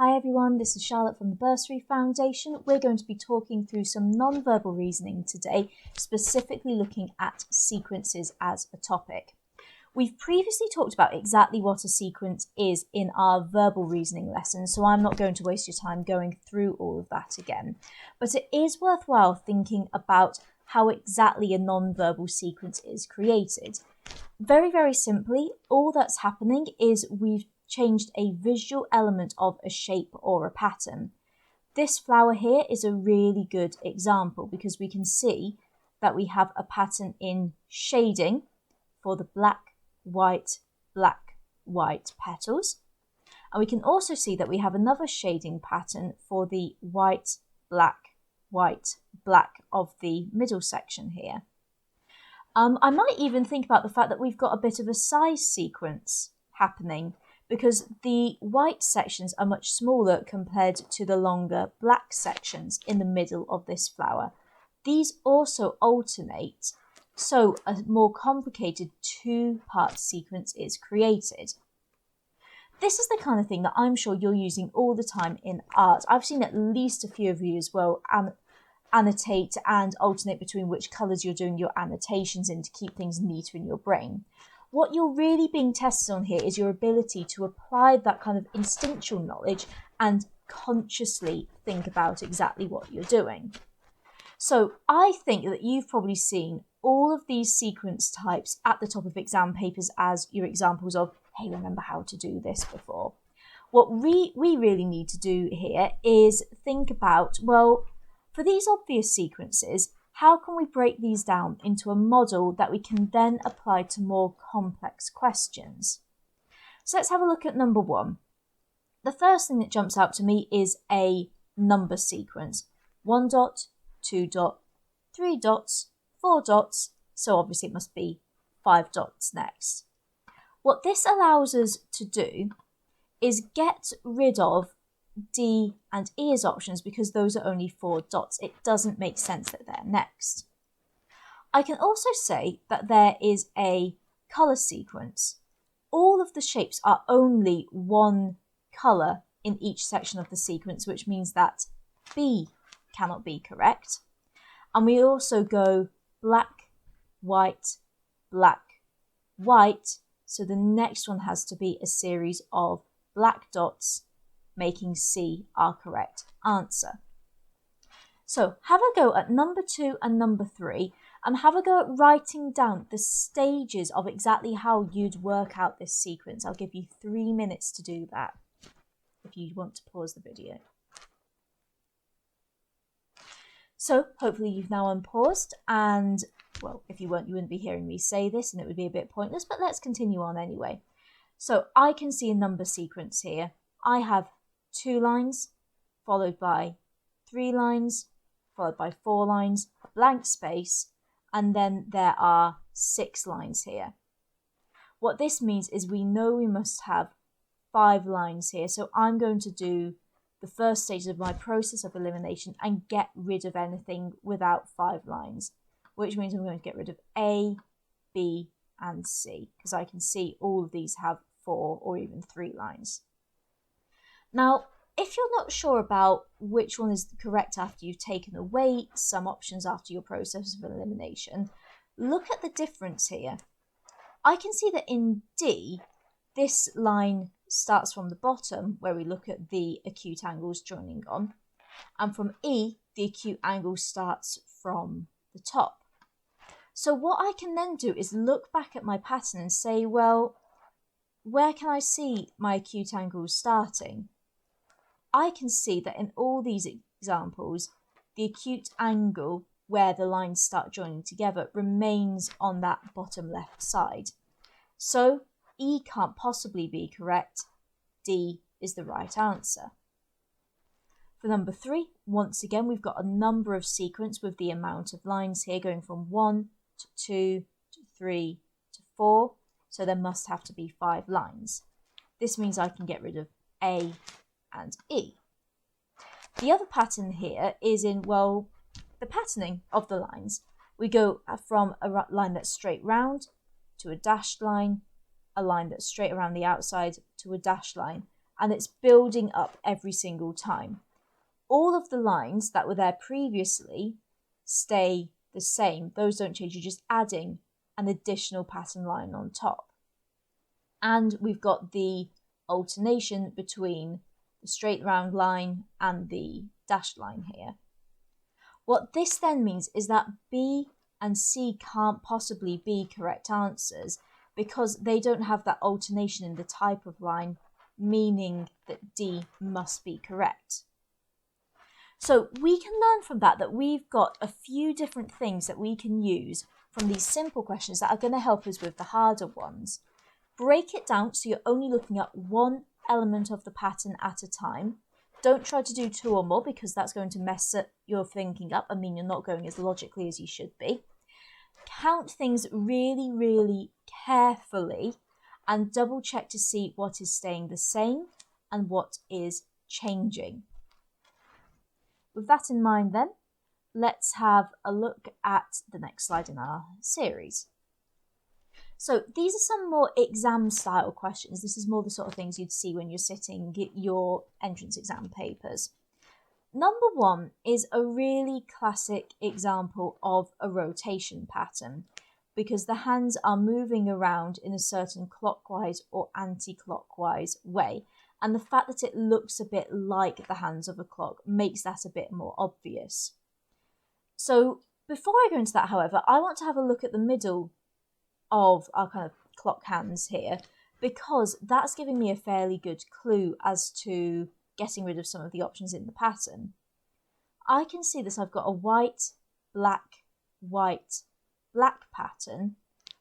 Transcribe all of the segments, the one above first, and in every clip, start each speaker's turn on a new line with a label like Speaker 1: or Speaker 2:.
Speaker 1: Hi everyone, this is Charlotte from the Bursary Foundation. We're going to be talking through some non-verbal reasoning today, specifically looking at sequences as a topic. We've previously talked about exactly what a sequence is in our verbal reasoning lesson, so I'm not going to waste your time going through all of that again. But it is worthwhile thinking about how exactly a non-verbal sequence is created. Very, very simply, all that's happening is we've changed a visual element of a shape or a pattern. This flower here is a really good example because we can see that we have a pattern in shading for the black, white petals. And we can also see that we have another shading pattern for the white, black of the middle section here. I might even think about the fact that we've got a bit of a size sequence happening because the white sections are much smaller compared to the longer black sections in the middle of this flower. These also alternate, so a more complicated two-part sequence is created. This is the kind of thing that I'm sure you're using all the time in art. I've seen at least a few of you as well annotate and alternate between which colours you're doing your annotations in to keep things neater in your brain. What you're really being tested on here is your ability to apply that kind of instinctual knowledge and consciously think about exactly what you're doing. So I think that you've probably seen all of these sequence types at the top of exam papers as your examples of, hey, remember how to do this before. What we really need to do here is think about, well, for these obvious sequences, how can we break these down into a model that we can then apply to more complex questions? So let's have a look at number one. The first thing that jumps out to me is a number sequence. 1 dot, 2 dot, 3 dots, 4 dots, so obviously it must be 5 dots next. What this allows us to do is get rid of D and E as options because those are only 4 dots. It doesn't make sense that they're next. I can also say that there is a colour sequence. All of the shapes are only one colour in each section of the sequence, which means that B cannot be correct. And we also go black, white, so the next one has to be a series of black dots, making C our correct answer. So have a go at number 2 and number 3 and have a go at writing down the stages of exactly how you'd work out this sequence. I'll give you 3 minutes to do that if you want to pause the video. So hopefully you've now unpaused and, well, if you weren't, you wouldn't be hearing me say this and it would be a bit pointless, but let's continue on anyway. So I can see a number sequence here. I have 2 lines, followed by 3 lines, followed by 4 lines, a blank space, and then there are 6 lines here. What this means is we know we must have 5 lines here, so I'm going to do the first stage of my process of elimination and get rid of anything without 5 lines, which means I'm going to get rid of A, B, and C, because I can see all of these have 4 or even 3 lines. Now, if you're not sure about which one is correct after you've taken away some options after your process of elimination, look at the difference here. I can see that in D, this line starts from the bottom where we look at the acute angles joining on, and from E, the acute angle starts from the top. So what I can then do is look back at my pattern and say, well, where can I see my acute angles starting? I can see that in all these examples, the acute angle where the lines start joining together remains on that bottom left side. So E can't possibly be correct. D is the right answer. For number 3, once again, we've got a number of sequence with the amount of lines here going from 1 to 2 to 3 to 4. So there must have to be 5 lines. This means I can get rid of A and E. The other pattern here is in, well, the patterning of the lines. We go from a line that's straight round to a dashed line, a line that's straight around the outside to a dashed line, and it's building up every single time. All of the lines that were there previously stay the same. Those don't change. You're just adding an additional pattern line on top. And we've got the alternation between the straight round line and the dashed line here. What this then means is that B and C can't possibly be correct answers because they don't have that alternation in the type of line, meaning that D must be correct. So we can learn from that we've got a few different things that we can use from these simple questions that are going to help us with the harder ones. Break it down so you're only looking at one element of the pattern at a time. Don't try to do two or more because that's going to mess your thinking up and mean you're not going as logically as you should be. Count things really, really carefully and double check to see what is staying the same and what is changing. With that in mind then, let's have a look at the next slide in our series. So these are some more exam style questions. This is more the sort of things you'd see when you're sitting your entrance exam papers. Number one is a really classic example of a rotation pattern because the hands are moving around in a certain clockwise or anti-clockwise way. And the fact that it looks a bit like the hands of a clock makes that a bit more obvious. So before I go into that, however, I want to have a look at the middle of our kind of clock hands here because that's giving me a fairly good clue as to getting rid of some of the options in the pattern. I can see that I've got a white, black pattern,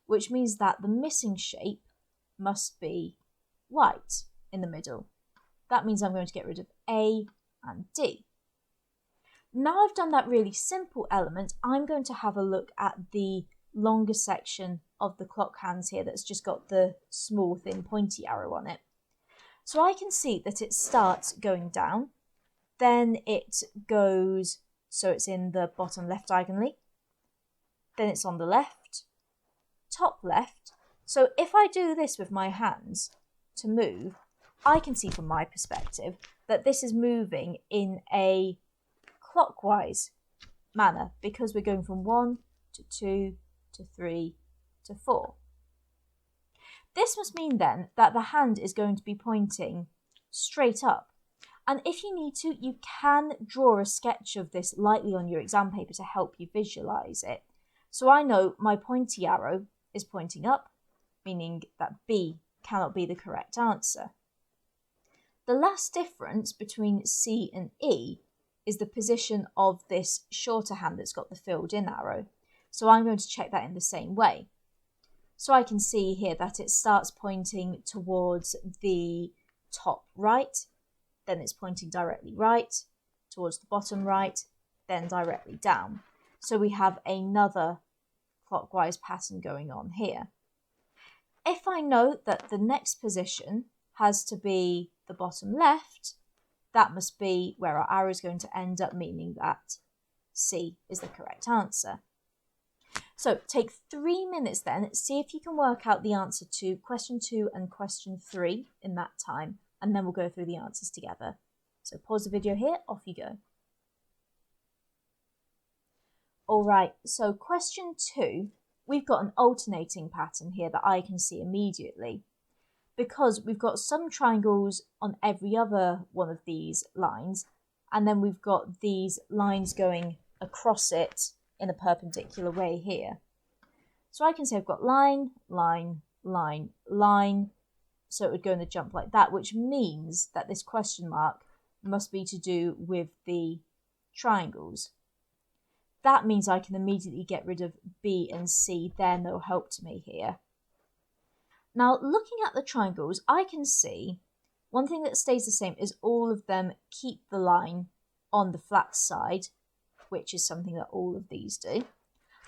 Speaker 1: which means that the missing shape must be white in the middle. That means I'm going to get rid of A and D. Now I've done that really simple element, I'm going to have a look at the longer section of the clock hands here that's just got the small thin pointy arrow on it. So I can see that it starts going down, then it goes, so it's in the bottom left diagonally, then it's on the left, top left. So if I do this with my hands to move, I can see from my perspective that this is moving in a clockwise manner because we're going from 1 to 2 to 3 to 4. This must mean then that the hand is going to be pointing straight up. And if you need to, you can draw a sketch of this lightly on your exam paper to help you visualize it. So I know my pointy arrow is pointing up, meaning that B cannot be the correct answer. The last difference between C and E is the position of this shorter hand that's got the filled in arrow. So I'm going to check that in the same way. So I can see here that it starts pointing towards the top right, then it's pointing directly right, towards the bottom right, then directly down. So we have another clockwise pattern going on here. If I know that the next position has to be the bottom left, that must be where our arrow is going to end up, meaning that C is the correct answer. So take 3 minutes then, see if you can work out the answer to question 2 and question 3 in that time, and then we'll go through the answers together. So pause the video here, off you go. Alright, so question 2, we've got an alternating pattern here that I can see immediately. Because we've got some triangles on every other one of these lines, and then we've got these lines going across it in a perpendicular way here. So I can say I've got line, line, line, line, so it would go in the jump like that, which means that this question mark must be to do with the triangles. That means I can immediately get rid of B and C, they're no help to me here. Now, looking at the triangles, I can see one thing that stays the same is all of them keep the line on the flat side, which is something that all of these do.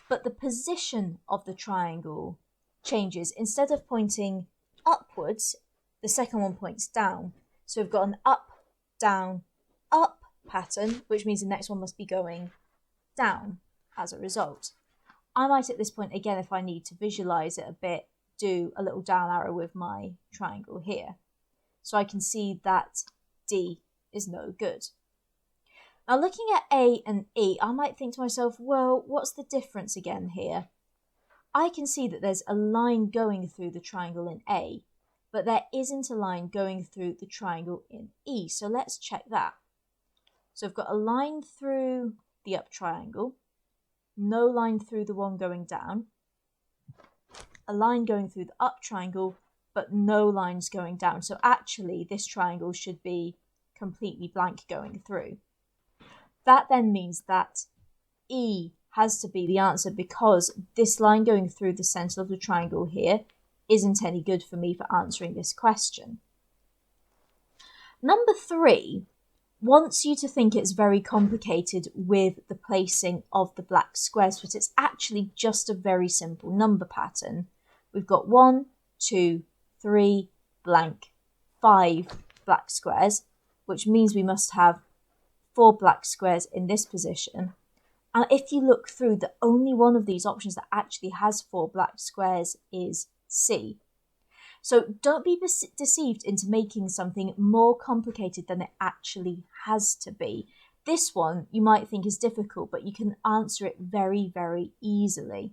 Speaker 1: But the position of the triangle changes. Instead of pointing upwards, the second one points down. So we've got an up, down, up pattern, which means the next one must be going down as a result. I might at this point, again, if I need to visualize it a bit, do a little down arrow with my triangle here. So I can see that D is no good. Now looking at A and E, I might think to myself, well, what's the difference again here? I can see that there's a line going through the triangle in A, but there isn't a line going through the triangle in E. So let's check that. So I've got a line through the up triangle, no line through the one going down, a line going through the up triangle, but no lines going down. So actually this triangle should be completely blank going through. That then means that E has to be the answer, because this line going through the centre of the triangle here isn't any good for me for answering this question. Number 3 wants you to think it's very complicated with the placing of the black squares, but it's actually just a very simple number pattern. We've got 1, 2, 3, blank, 5 black squares, which means we must have 4 black squares in this position. And if you look through, the only one of these options that actually has 4 black squares is C. So don't be deceived into making something more complicated than it actually has to be. This one you might think is difficult, but you can answer it very, very easily.